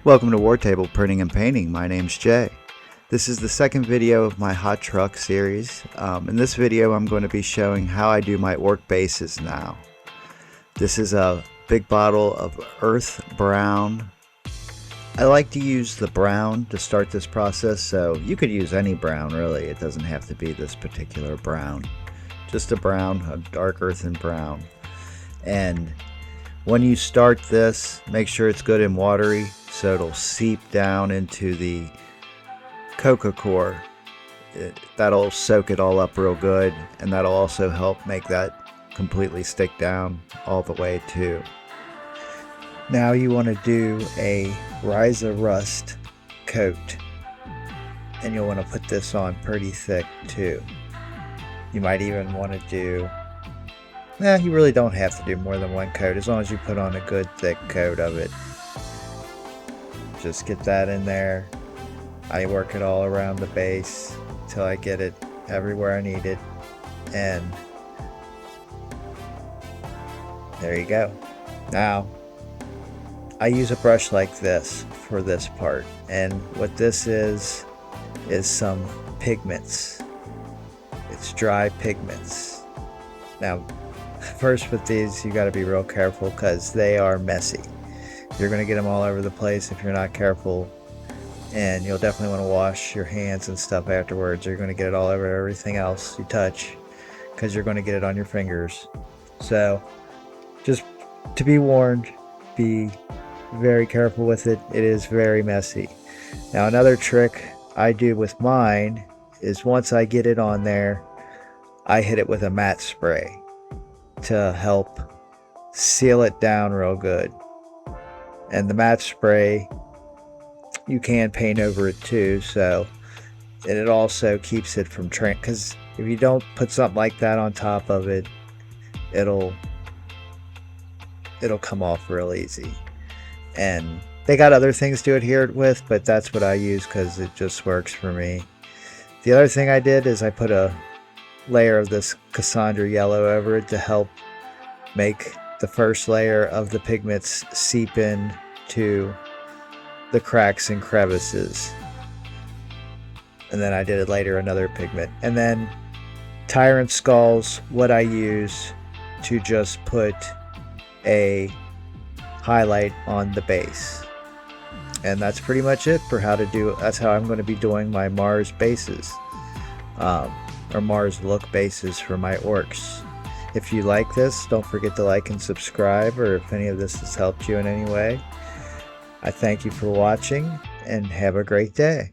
Welcome to Wartable Printing and Painting. My name's Jay. This is the second video of my hot truck series. In this video I'm going to be showing how I do my work bases now. This is a big bottle of Earth Brown. I like to use the brown to start this process, so you could use any brown really. It doesn't have to be this particular brown. Just a brown, a dark earthen brown. And when you start this, make sure it's good and watery so it'll seep down into the coca core. That'll soak it all up real good, and that'll also help make that completely stick down all the way too. Now you want to do a Ryza Rust coat, and you'll want to put this on pretty thick too. You might even want to do, you really don't have to do more than one coat as long as you put on a good thick coat of it. Just get that in there. I work it all around the base until I get it everywhere I need it, and there you go. Now I use a brush like this for this part, and what this is some pigments. It's dry pigments. Now first with these you got to be real careful because they are messy. You're going to get them all over the place if you're not careful, and you'll definitely want to wash your hands and stuff afterwards. You're going to get it all over everything else you touch because you're going to get it on your fingers. So just to be warned, be very careful with it. It is very messy. Now another trick I do with mine is once I get it on there, I hit it with a matte spray to help seal it down real good. And the matte spray, you can paint over it too, and it also keeps it from because if you don't put something like that on top of it, it'll come off real easy. And they got other things to adhere it with, but that's what I use because it just works for me. The other thing I did is I put a layer of this Cassandra yellow over it to help make the first layer of the pigments seep in to the cracks and crevices. And then I did it later another pigment. And then Tyrant Skull's what I use to just put a highlight on the base. And that's pretty much it for that's how I'm going to be doing my Mars bases, or Mars look bases for my orcs. If you like this, don't forget to like and subscribe, or if any of this has helped you in any way. I thank you for watching and have a great day.